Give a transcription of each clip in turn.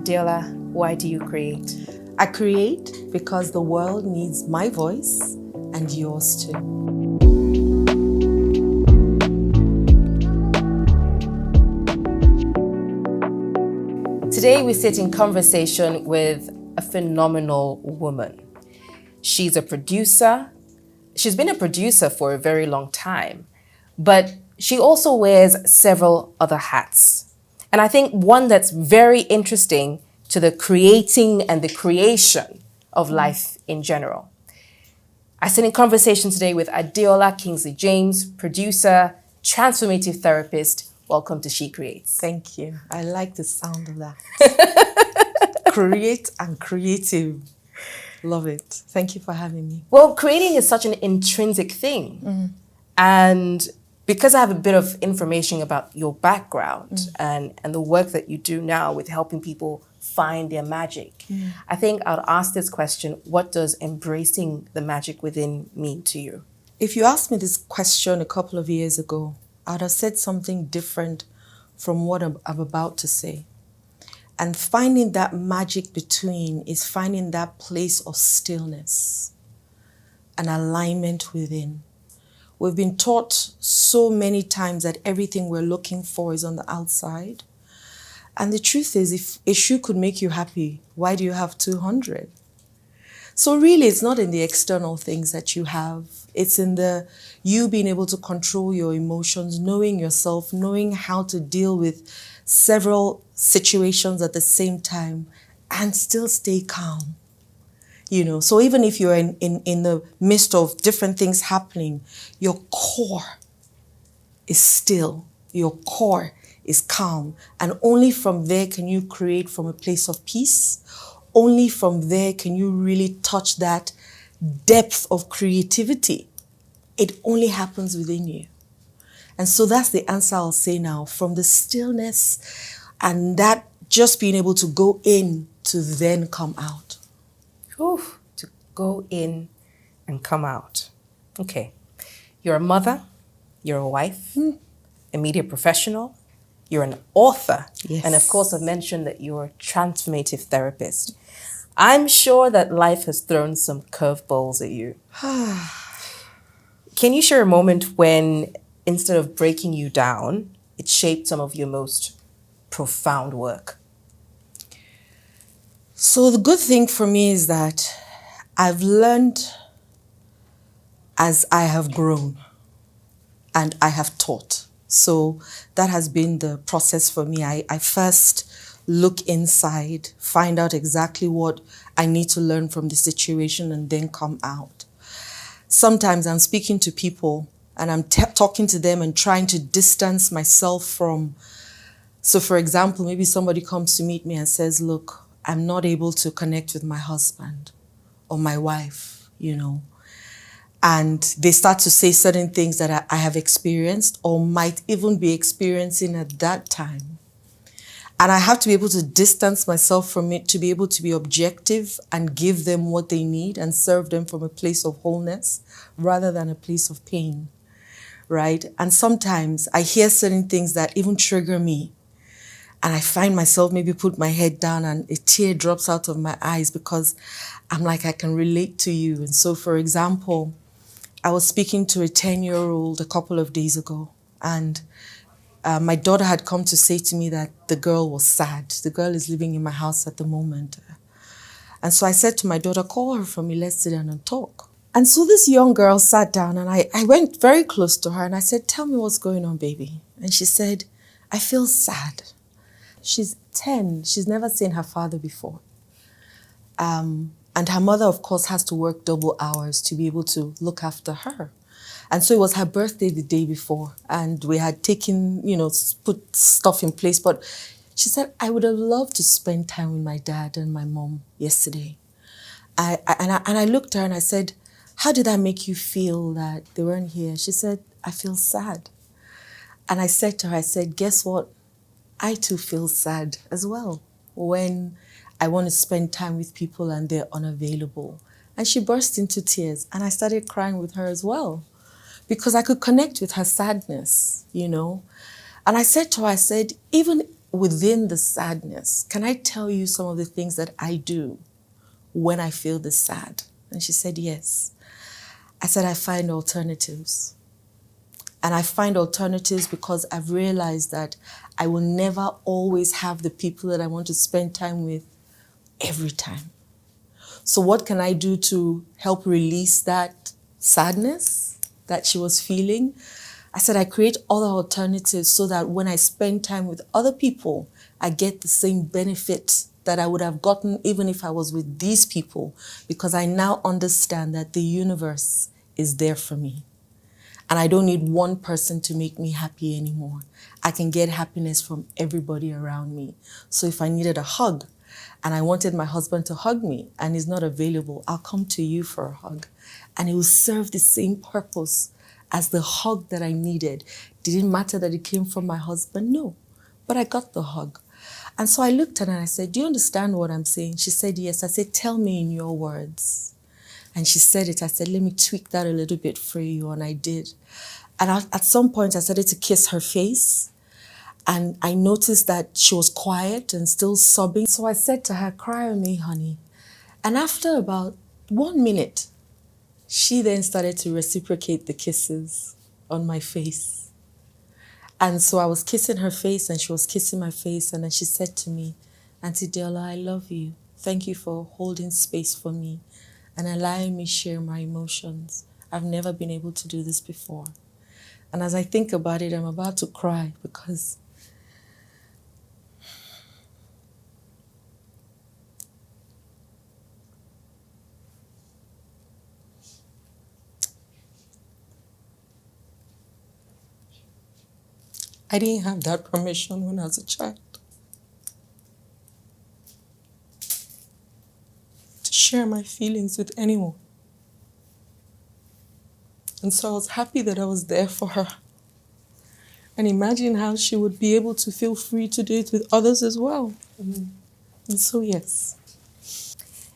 Adeola, why do you create? I create because the world needs my voice and yours too. Today we sit in conversation with a phenomenal woman. She's a producer. She's been a producer for a very long time, but she also wears several other hats. And I think one that's very interesting to the creating and the creation of life in general. I sit in conversation today with Adeola Kingsley-James, producer, transformative therapist. Welcome to She Creates. Thank you. I like the sound of that. Create and creative. Love it. Thank you for having me. Well, creating is such an intrinsic thing. And because I have a bit of information about your background and the work that you do now with helping people find their magic, I think I'll ask this question: what does embracing the magic within mean to you? If you asked me this question a couple of years ago, I'd have said something different from what I'm about to say. And finding that magic between is finding that place of stillness and alignment within. We've been taught so many times that everything we're looking for is on the outside. And the truth is, if a shoe could make you happy, why do you have 200? So really, it's not in the external things that you have. It's in the you being able to control your emotions, knowing yourself, knowing how to deal with several situations at the same time and still stay calm. So even if you're in the midst of different things happening, your core is still, your core is calm. And only from there can you create from a place of peace. Only from there can you really touch that depth of creativity. It only happens within you. And so that's the answer I'll say now. From the stillness and that just being able to go in to then come out. Oof, to go in and come out. Okay. You're a mother, you're a wife, a media professional, you're an author. Yes. And of course, I've mentioned that you're a transformative therapist. I'm sure that life has thrown some curveballs at you. Can you share a moment when, instead of breaking you down, it shaped some of your most profound work? So the good thing for me is that I've learned as I have grown and I have taught. So that has been the process for me. I first look inside, find out exactly what I need to learn from the situation and then come out. Sometimes I'm speaking to people and I'm talking to them and trying to distance myself from. So for example, maybe somebody comes to meet me and says, look, I'm not able to connect with my husband or my wife, And they start to say certain things that I have experienced or might even be experiencing at that time. And I have to be able to distance myself from it to be able to be objective and give them what they need and serve them from a place of wholeness rather than a place of pain, right? And sometimes I hear certain things that even trigger me. And I find myself maybe put my head down and a tear drops out of my eyes because I'm like, I can relate to you. And so, for example, I was speaking to a 10-year-old a couple of days ago, and my daughter had come to say to me that the girl was sad. The girl is living in my house at the moment. And so I said to my daughter, call her for me, let's sit down and talk. And so this young girl sat down and I went very close to her and I said, tell me what's going on, baby. And she said, I feel sad. She's 10. She's never seen her father before. And her mother, of course, has to work double hours to be able to look after her. And so it was her birthday the day before. And we had taken, put stuff in place. But she said, I would have loved to spend time with my dad and my mom yesterday. And I looked at her and I said, how did that make you feel that they weren't here? She said, I feel sad. And I said to her, guess what? I too feel sad as well when I want to spend time with people and they're unavailable. And she burst into tears and I started crying with her as well because I could connect with her sadness, And I said to her, even within the sadness, can I tell you some of the things that I do when I feel this sad? And she said, yes. I said, I find alternatives. And I find alternatives because I've realized that I will never always have the people that I want to spend time with every time. So what can I do to help release that sadness that she was feeling? I said, I create other alternatives so that when I spend time with other people, I get the same benefit that I would have gotten even if I was with these people, because I now understand that the universe is there for me. And I don't need one person to make me happy anymore. I can get happiness from everybody around me. So if I needed a hug and I wanted my husband to hug me and he's not available, I'll come to you for a hug. And it will serve the same purpose as the hug that I needed. Didn't matter that it came from my husband, no. But I got the hug. And so I looked at her and I said, do you understand what I'm saying? She said, yes. I said, tell me in your words. And she said it. I said, let me tweak that a little bit for you. And I did. And at some point, I started to kiss her face. And I noticed that she was quiet and still sobbing. So I said to her, cry on me, honey. And after about 1 minute, she then started to reciprocate the kisses on my face. And so I was kissing her face and she was kissing my face. And then she said to me, Auntie Adeola, I love you. Thank you for holding space for me and allowing me share my emotions. I've never been able to do this before. And as I think about it, I'm about to cry because I didn't have that permission when I was a child to share my feelings with anyone. And so I was happy that I was there for her. And imagine how she would be able to feel free to do it with others as well. Mm-hmm. And so, yes.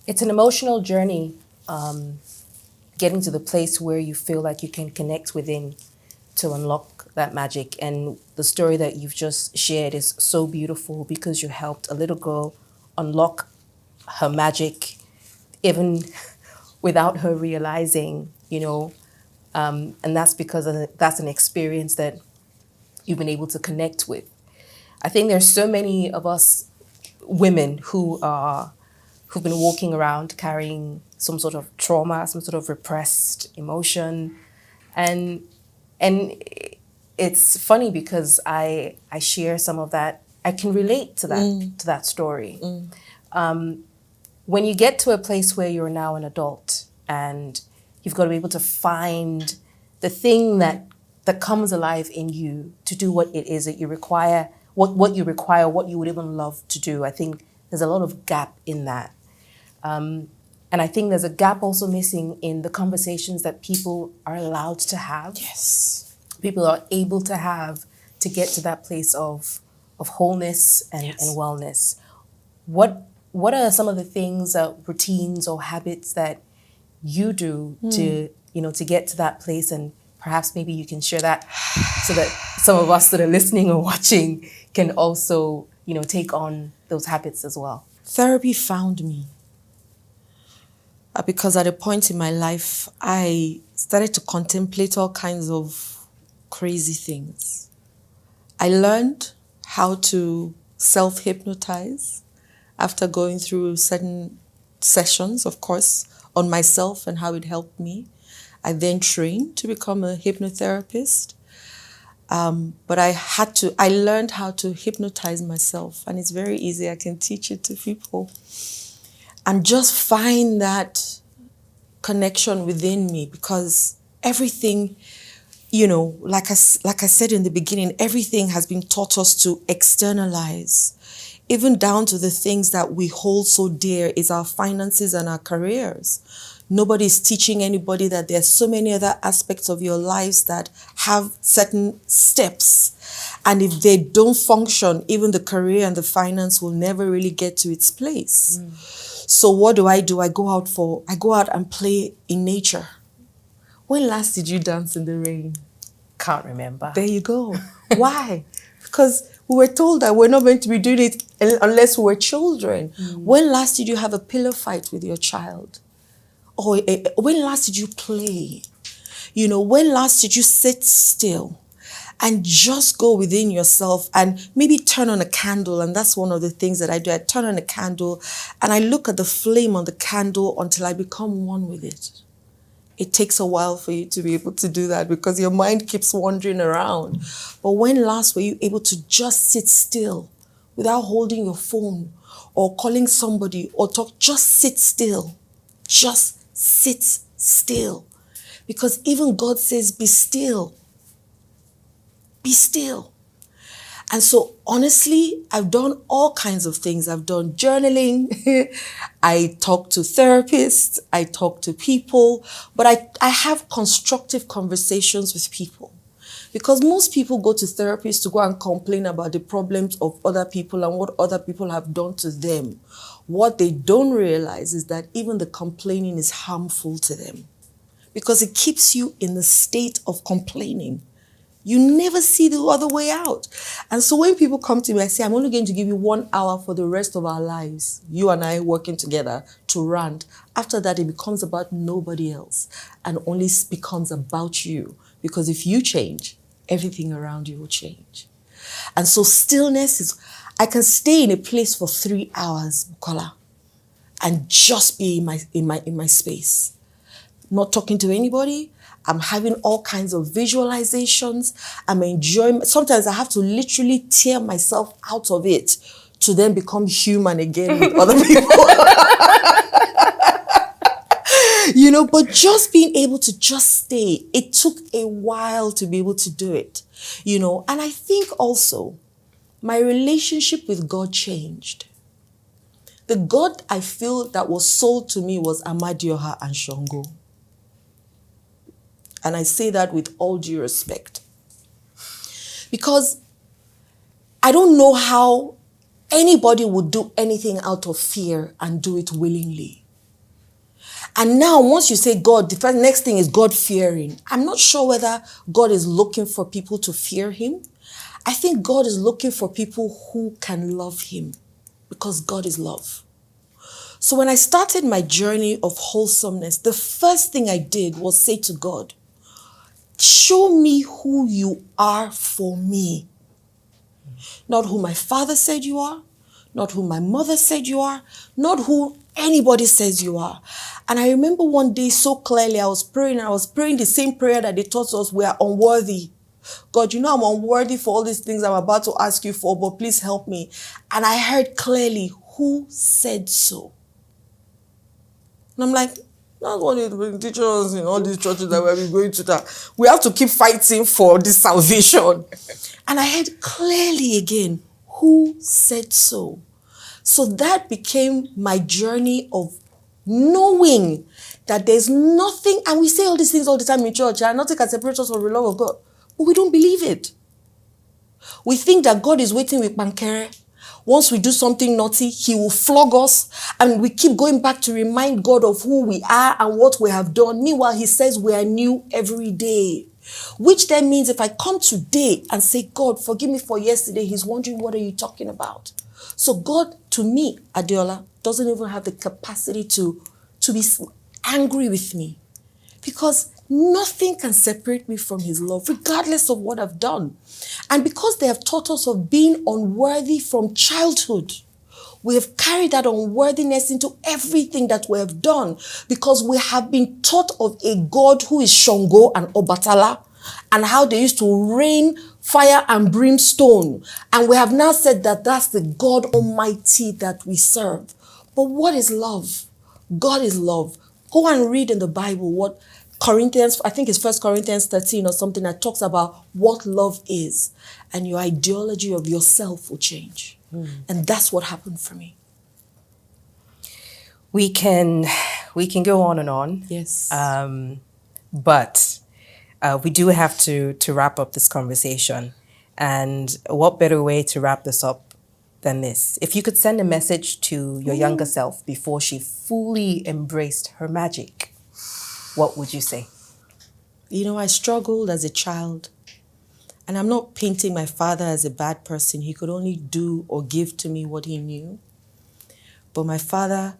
It's an emotional journey, getting to the place where you feel like you can connect within to unlock that magic. And the story that you've just shared is so beautiful because you helped a little girl unlock her magic, even without her realizing, and that's because that's an experience that you've been able to connect with. I think there's so many of us women who've been walking around carrying some sort of trauma, some sort of repressed emotion, and it's funny because I share some of that. I can relate to that story. When you get to a place where you're now an adult and you've got to be able to find the thing that comes alive in you to do what it is that you require, what you require, what you would even love to do. I think there's a lot of gap in that. And I think there's a gap also missing in the conversations that people are allowed to have. Yes. People are able to have to get to that place of wholeness and wellness. What are some of the things, routines or habits that you do to get to that place? And perhaps maybe you can share that so that some of us that are listening or watching can also, take on those habits as well. Therapy found me because at a point in my life, I started to contemplate all kinds of crazy things. I learned how to self-hypnotize after going through certain sessions, of course, on myself and how it helped me. I then trained to become a hypnotherapist. But I learned how to hypnotize myself, and it's very easy. I can teach it to people. And just find that connection within me, because everything, like I said in the beginning, everything has been taught us to externalize, even down to the things that we hold so dear is our finances and our careers. Nobody's teaching anybody that there's so many other aspects of your lives that have certain steps. And if they don't function, even the career and the finance will never really get to its place. So what do? I go out and play in nature. When last did you dance in the rain? Can't remember. There you go. Why? Because We were told that we're not meant to be doing it unless we're children. When last did you have a pillow fight with your child? Or when last did you play? You know, when last did you sit still and just go within yourself and maybe turn on a candle? And that's one of the things that I do. I turn on a candle and I look at the flame on the candle until I become one with it. It takes a while for you to be able to do that because your mind keeps wandering around. But when last were you able to just sit still without holding your phone or calling somebody or talk? Just sit still. Just sit still. Because even God says, be still. Be still. And so honestly, I've done all kinds of things. I've done journaling. I talk to therapists. I talk to people. But I have constructive conversations with people. Because most people go to therapists to go and complain about the problems of other people and what other people have done to them. What they don't realize is that even the complaining is harmful to them. Because it keeps you in the state of complaining. You never see the other way out. And so when people come to me, I say, I'm only going to give you 1 hour for the rest of our lives. You and I working together to rant. After that, it becomes about nobody else and only becomes about you. Because if you change, everything around you will change. And so stillness is, I can stay in a place for 3 hours, Bukola, and just be in my space. Not talking to anybody. I'm having all kinds of visualizations. I'm enjoying. Sometimes I have to literally tear myself out of it to then become human again with other people. You know, but just being able to just stay, it took a while to be able to do it, you know. And I think also my relationship with God changed. The God I feel that was sold to me was Amadioha and Shango. And I say that with all due respect. Because I don't know how anybody would do anything out of fear and do it willingly. And now once you say God, the next thing is God fearing. I'm not sure whether God is looking for people to fear him. I think God is looking for people who can love him because God is love. So when I started my journey of wholesomeness, the first thing I did was say to God, show me who you are for me. Not who my father said you are, not who my mother said you are, not who anybody says you are. And I remember one day so clearly, I was praying the same prayer that they taught us, we are unworthy. God, you know I'm unworthy for all these things I'm about to ask you for, but please help me. And I heard clearly, who said so? And I'm like, that's what they've been teaching us in all these churches that we've been going to. That we have to keep fighting for this salvation. And I heard clearly again, who said so? So that became my journey of knowing that there's nothing, and we say all these things all the time in church, and nothing can separate us from the love of God. But we don't believe it. We think that God is waiting with Pankere. Once we do something naughty, he will flog us, and we keep going back to remind God of who we are and what we have done. Meanwhile, he says we are new every day, which then means if I come today and say, God, forgive me for yesterday, he's wondering, what are you talking about? So God, to me, Adeola, doesn't even have the capacity to be angry with me, because nothing can separate me from his love, regardless of what I've done. And because they have taught us of being unworthy from childhood, we have carried that unworthiness into everything that we have done, because we have been taught of a God who is Shango and Obatala, and how they used to rain fire and brimstone. And we have now said that that's the God Almighty that we serve. But what is love? God is love. Go and read in the Bible what Corinthians, I think it's 1 Corinthians 13 or something, that talks about what love is. And your ideology of yourself will change. And that's what happened for me. We can go on and on. Yes. But we do have to wrap up this conversation. And what better way to wrap this up than this? If you could send a message to your younger self before she fully embraced her magic, what would you say? You know, I struggled as a child. And I'm not painting my father as a bad person. He could only do or give to me what he knew. But my father,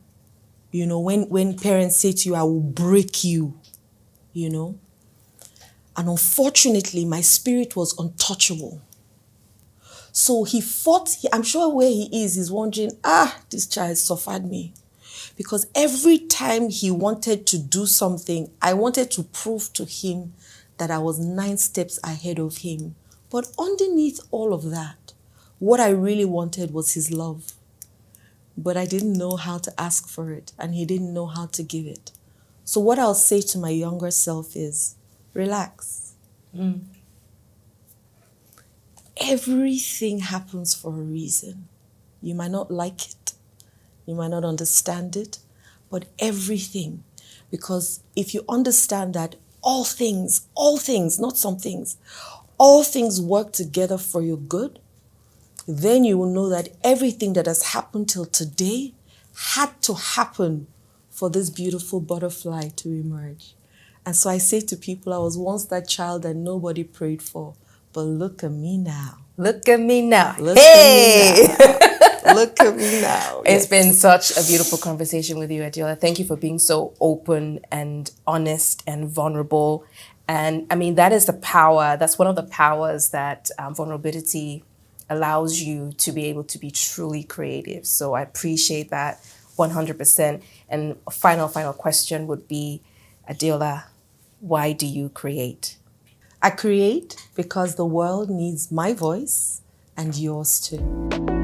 when parents say to you, I will break you, And unfortunately, my spirit was untouchable. So he fought. I'm sure where he is, he's wondering, this child suffered me. Because every time he wanted to do something, I wanted to prove to him that I was 9 steps ahead of him. But underneath all of that, what I really wanted was his love. But I didn't know how to ask for it, and he didn't know how to give it. So what I'll say to my younger self is, relax. Everything happens for a reason. You might not like it. You might not understand it, but everything. Because if you understand that all things, not some things, all things work together for your good, then you will know that everything that has happened till today had to happen for this beautiful butterfly to emerge. And so I say to people, I was once that child that nobody prayed for, but look at me now. Look at me now. Look Hey! at me now. Look at me now. It's been such a beautiful conversation with you, Adeola. Thank you for being so open and honest and vulnerable. And I mean, that is the power. That's one of the powers that vulnerability allows you to be able to be truly creative. So I appreciate that 100%. And a final question would be, Adeola, why do you create? I create because the world needs my voice and yours too.